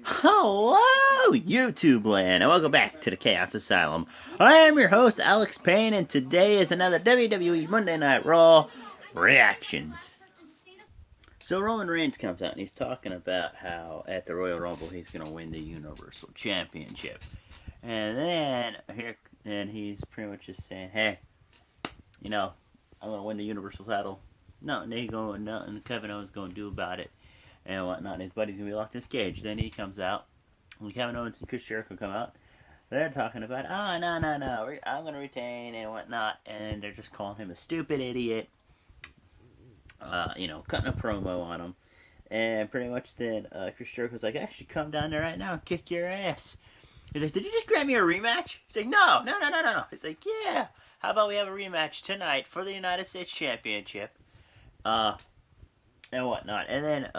Hello, YouTube land, and welcome back to the Chaos Asylum. I am your host, Alex Payne, and today is another WWE Monday Night Raw reactions. So Roman Reigns comes out and he's talking about how at the Royal Rumble he's going to win the Universal Championship. And then he's pretty much just saying, hey, I'm going to win the Universal title. Nothing Kevin Owens going to do about it. And whatnot, and his buddy's gonna be locked in his cage. Then he comes out, when Kevin Owens and Chris Jericho come out, they're talking about, no, I'm gonna retain and whatnot, and they're just calling him a stupid idiot, cutting a promo on him, and pretty much then Chris Jericho's like, I should come down there right now and kick your ass. He's like, did you just grab me a rematch? He's like, no. He's like, yeah, how about we have a rematch tonight for the United States Championship? And whatnot. And then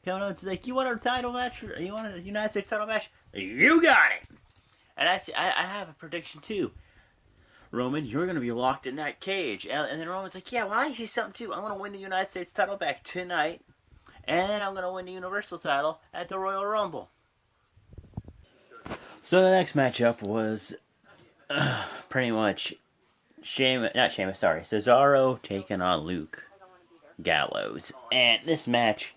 Kevin Owens is like, you want a title match? You want a United States title match? You got it! And I have a prediction too. Roman, you're going to be locked in that cage. And then Roman's like, yeah, well, I see something too. I'm going to win the United States title back tonight. And then I'm going to win the Universal title at the Royal Rumble. So the next matchup was pretty much Cesaro taking on Luke Gallows. And this match,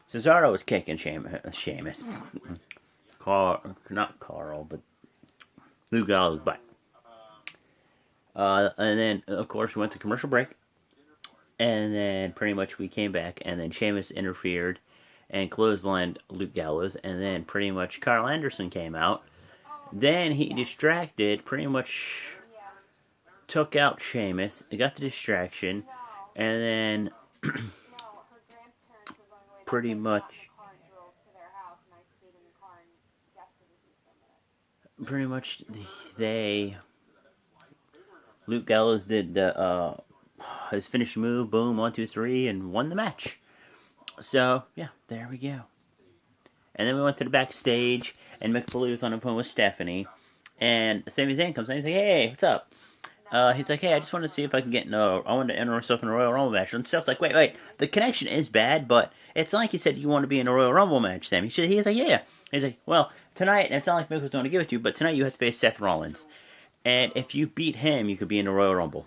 Cesaro was kicking Sheamus. Not Carl, but Luke Gallows' butt. And then, of course, we went to commercial break. And then, pretty much, we came back. And then Sheamus interfered and clotheslined Luke Gallows. And then, pretty much, Carl Anderson came out. Then he distracted, pretty much took out Sheamus. Got the distraction. And then pretty much Luke Gallows did his finishing move, boom, 1, 2, 3, and won the match. So yeah, there we go. And then we went to the backstage, and Mick Foley was on the phone with Stephanie, and Sami Zayn comes in. He's like, hey, what's up? He's like, hey, I just wanted to see if I can I wanted to enter myself in a Royal Rumble match. And Steph's like, wait, the connection is bad, but it's not like you said you want to be in a Royal Rumble match, Sam. He's like, yeah. He's like, well, tonight, and it's not like Mick was going to give it to you, but tonight you have to face Seth Rollins. And if you beat him, you could be in the Royal Rumble.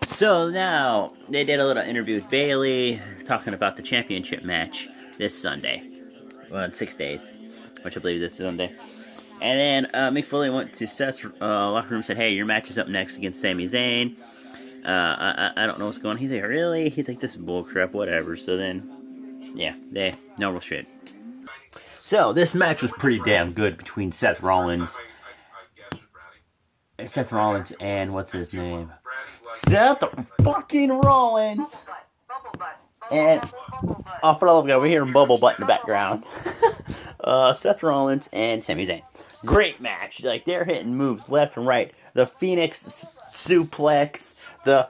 So now, they did a little interview with Bayley, talking about the championship match this Sunday. Well, in 6 days, which I believe this Sunday. And then Mick Foley went to Seth's locker room and said, hey, your match is up next against Sami Zayn. I don't know what's going on. He's like, really? He's like, this is bullcrap, whatever. So then, yeah, no real shit. So, this match was pretty damn good between Seth Rollins and what's his name? Seth fucking Rollins! And, oh, for the love of God, we're hearing Bubble Butt in the background. Seth Rollins and Sami Zayn. Great match. Like, they're hitting moves left and right. The Phoenix suplex, the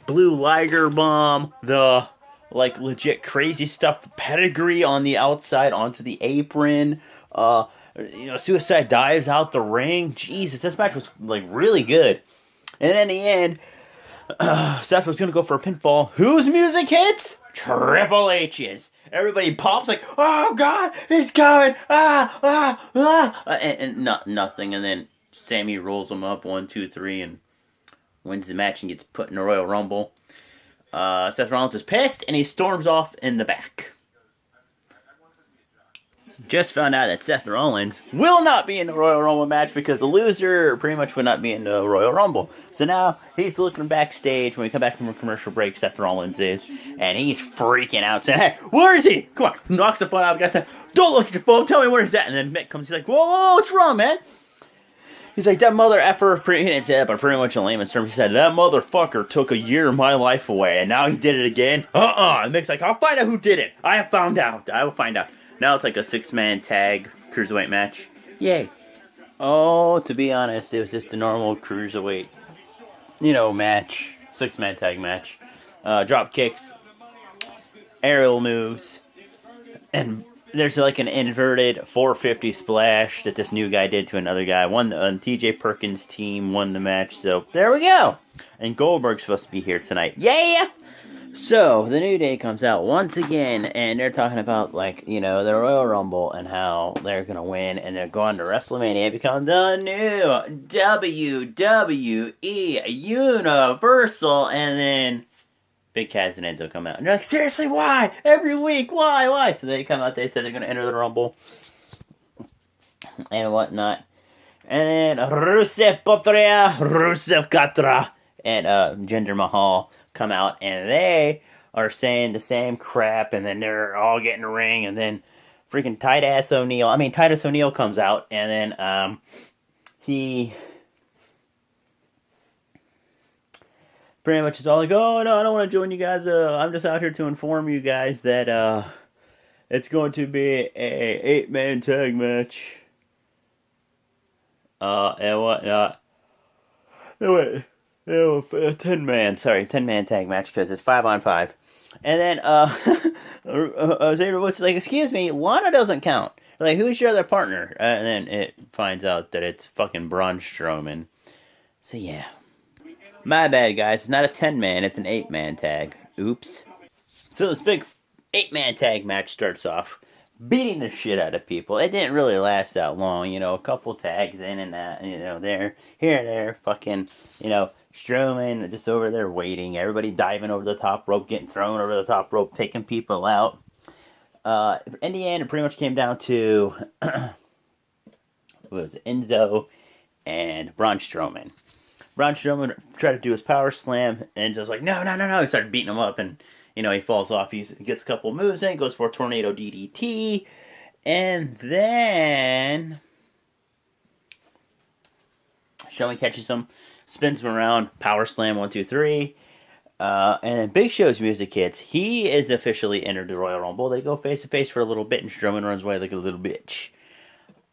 blue Liger bomb, the, like, legit crazy stuff, pedigree on the outside onto the apron, suicide dives out the ring. Jesus, this match was, like, really good. And in the end, Seth was going to go for a pinfall. Whose music hits? Triple H's. Everybody pops like, oh God, he's coming! And nothing. And then Sammy rolls him up 1, 2, 3, and wins the match and gets put in the Royal Rumble. Seth Rollins is pissed and he storms off in the back. Just found out that Seth Rollins will not be in the Royal Rumble match because the loser pretty much would not be in the Royal Rumble. So now he's looking backstage when we come back from a commercial break. Seth Rollins is, and he's freaking out, saying, "Hey, where is he? Come on!" Knocks the phone out of the guy, saying, "Don't look at your phone. Tell me where he's at." And then Mick comes. He's like, "Whoa, what's wrong, man?" He's like, "That mother effer." He didn't say that, but pretty much in layman's terms, he said, "That motherfucker took a year of my life away, and now he did it again." And Mick's like, "I'll find out who did it. I have found out. I will find out." Now it's like a 6-man tag cruiserweight match. Yay. Oh, to be honest, it was just a normal cruiserweight, match. 6-man tag match. Drop kicks, aerial moves, and there's like an inverted 450 splash that this new guy did to another guy. TJ Perkins' team won the match, so there we go. And Goldberg's supposed to be here tonight. Yeah! So, the New Day comes out once again, and they're talking about, like, you know, the Royal Rumble and how they're going to win, and they're going to WrestleMania and become the new WWE Universal, and then Big Cass and Enzo come out, and they're like, seriously, why? Every week, why? So they come out, they said they're going to enter the Rumble, and whatnot. And then Rusev Potria, Rusev Katra, and Jinder Mahal come out, and they are saying the same crap, and then they're all getting a ring, and then freaking Titus O'Neil comes out, and then he pretty much is all like, oh no, I don't want to join you guys, I'm just out here to inform you guys that it's going to be a 8-man tag match. And whatnot. No, wait. 10-man tag match because it's 5-on-5. And then, Xavier Woods is like, excuse me, Lana doesn't count. Like, who's your other partner? And then it finds out that it's fucking Braun Strowman. So, yeah. My bad, guys. It's not a 10-man, it's an 8-man tag. Oops. So, this big 8-man tag match starts off beating the shit out of people. It didn't really last that long, you know, a couple tags in and that, you know, there, here and there, fucking, you know, Strowman just over there waiting, everybody diving over the top rope, getting thrown over the top rope, taking people out. In the end, it pretty much came down to, it was Enzo and Braun Strowman. Braun Strowman tried to do his power slam, and Enzo's like, no, he started beating him up, and you know, he falls off, he gets a couple moves in, goes for a tornado DDT, and then Strowman catches him, spins him around, power slam, 1, 2, 3, and then Big Show's music hits. He is officially entered the Royal Rumble. They go face to face for a little bit, and Strowman runs away like a little bitch.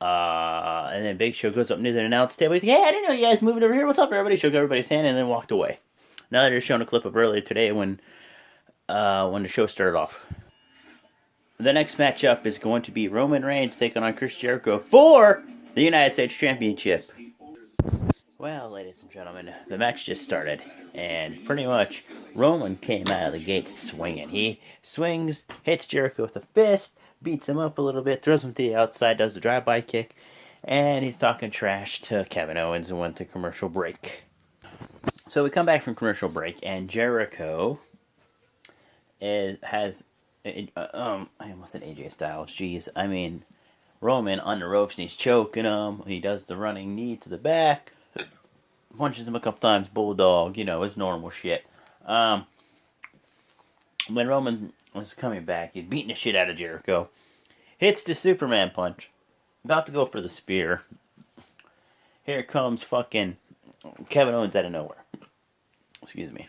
And then Big Show goes up near the announce table. He's like, hey, I didn't know you guys moved over here. What's up, everybody? Shook everybody's hand and then walked away. Now they're showing a clip of earlier today when the show started off. The next matchup is going to be Roman Reigns taking on Chris Jericho for the United States Championship. Well, ladies and gentlemen, the match just started, and pretty much Roman came out of the gate swinging. He swings, hits Jericho with a fist, beats him up a little bit, throws him to the outside, does the drive-by kick, and he's talking trash to Kevin Owens and went to commercial break. So we come back from commercial break, and Jericho has I almost said AJ Styles. Jeez, I mean Roman on the ropes and he's choking him. He does the running knee to the back, punches him a couple times, bulldog. You know, it's normal shit. When Roman was coming back, he's beating the shit out of Jericho. Hits the Superman punch, about to go for the spear. Here comes fucking Kevin Owens out of nowhere. Excuse me.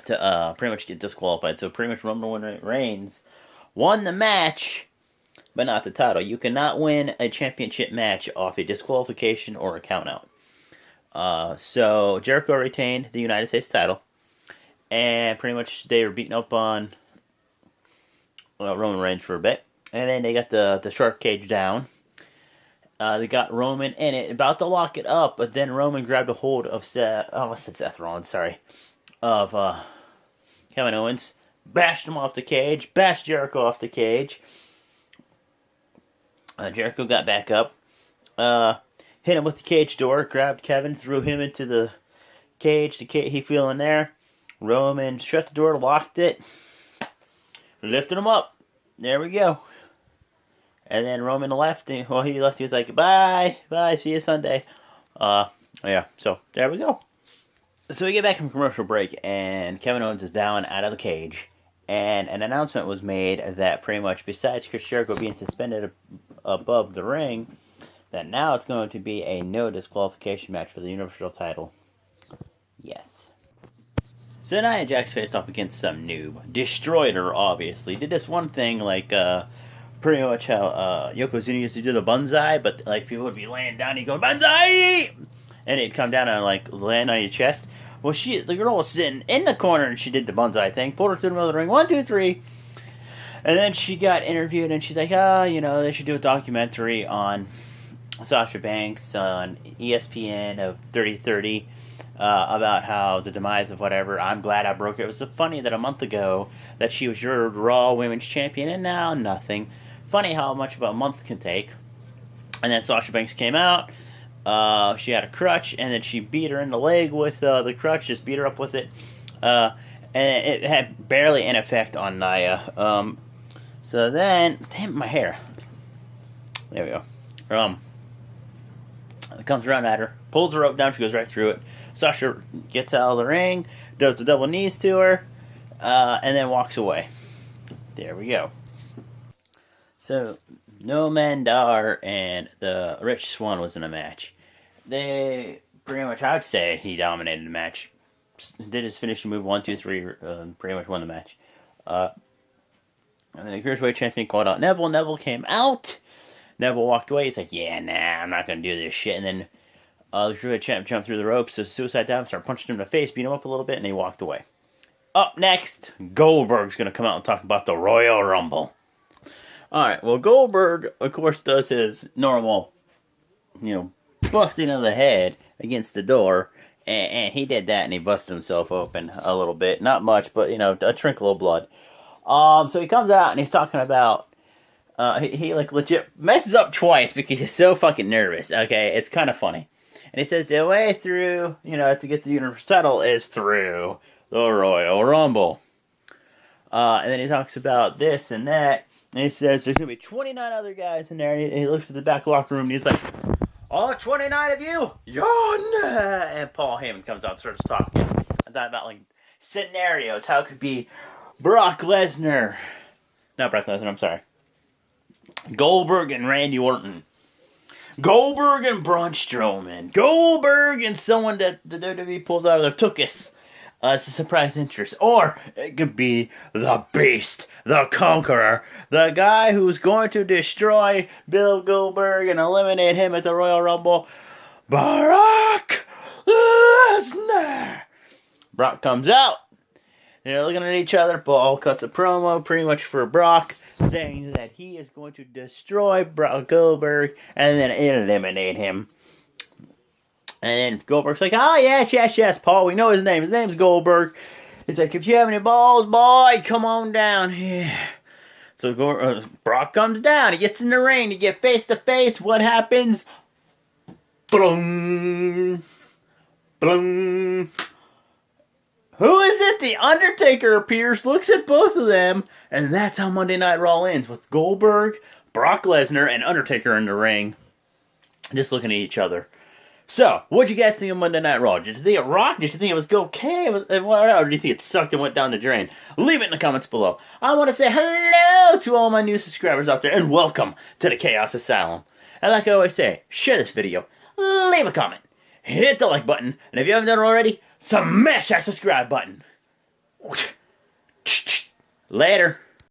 To pretty much get disqualified. So pretty much Roman Reigns won the match, but not the title. You cannot win a championship match off a disqualification or a count out. So Jericho retained the United States title, and pretty much they were beating up on Roman Reigns for a bit, and then they got the shark cage down. They got Roman in it, about to lock it up, but then Roman grabbed a hold of Seth Rollins, sorry. Of Kevin Owens, bashed him off the cage, bashed Jericho off the cage. Jericho got back up, hit him with the cage door, grabbed Kevin, threw him into the cage. He fell in there. Roman shut the door, locked it, lifted him up. There we go. And then Roman left. He was like, bye, see you Sunday. Yeah, so there we go. So we get back from commercial break, and Kevin Owens is down out of the cage, and an announcement was made that pretty much, besides Chris Jericho being suspended above the ring, that now it's going to be a no disqualification match for the Universal title. Yes. So Nia Jax faced off against some noob. Destroyed her, obviously. Did this one thing like, pretty much how Yokozuna used to do the banzai, but like people would be laying down, he'd go, banzai! And it'd come down and like land on your chest. Well, the girl was sitting in the corner and she did the banzai thing, pulled her through the middle of the ring, 1, 2, 3. And then she got interviewed and she's like, they should do a documentary on Sasha Banks on ESPN of 3030. about how the demise of whatever. I'm glad I broke it. It was so funny that a month ago that she was your Raw Women's Champion, and now nothing. Funny how much of a month can take. And then Sasha Banks came out. She had a crutch, and then she beat her in the leg with the crutch. Just beat her up with it, and it had barely an effect on Nia. So then, damn my hair. There we go. It comes around at her, pulls the rope down. She goes right through it. Sasha gets out of the ring, does the double knees to her, and then walks away. There we go. So, No Mandar and the Rich Swann was in a match. They pretty much, I would say, he dominated the match. Did his finishing move 1, 2, 3, pretty much won the match. And then the Cruiserweight Champion called out Neville. Neville came out. Neville walked away. He's like, yeah, nah, I'm not going to do this shit. And then the Cruiserweight Champ jumped through the ropes, so Suicide Dive started punching him in the face, beat him up a little bit, and he walked away. Up next, Goldberg's going to come out and talk about the Royal Rumble. Alright, well, Goldberg, of course, does his normal, busting of the head against the door, and he did that, and he busted himself open a little bit. Not much, but, a trickle of blood. So he comes out, and he's talking about, he legit messes up twice because he's so fucking nervous, okay? It's kind of funny. And he says the way through, to get to the Universal title is through the Royal Rumble. And then he talks about this and that. And he says there's going to be 29 other guys in there. And he looks at the back locker room and he's like, all 29 of you? Yawn! And Paul Heyman comes out and starts talking. I thought about scenarios. How it could be Brock Lesnar. Not Brock Lesnar, I'm sorry. Goldberg and Randy Orton. Goldberg and Braun Strowman. Goldberg and someone that the WWE pulls out of their tuchus. It's a surprise interest. Or it could be the Beast, the Conqueror, the guy who's going to destroy Bill Goldberg and eliminate him at the Royal Rumble, Brock Lesnar. Brock comes out. They're looking at each other. Paul cuts a promo pretty much for Brock, saying that he is going to destroy Brock Goldberg and then eliminate him. And then Goldberg's like, oh, yes, Paul, we know his name. His name's Goldberg. He's like, if you have any balls, boy, come on down here. So Brock comes down. He gets in the ring. They get face to face. What happens? Boom. Boom. Who is it? The Undertaker appears, looks at both of them, and that's how Monday Night Raw ends, with Goldberg, Brock Lesnar, and Undertaker in the ring, just looking at each other. So, what'd you guys think of Monday Night Raw? Did you think it rocked? Did you think it was okay? Or did you think it sucked and went down the drain? Leave it in the comments below. I want to say hello to all my new subscribers out there, and welcome to the Chaos Asylum. And like I always say, share this video, leave a comment, hit the like button, and if you haven't done it already, smash that subscribe button. Later.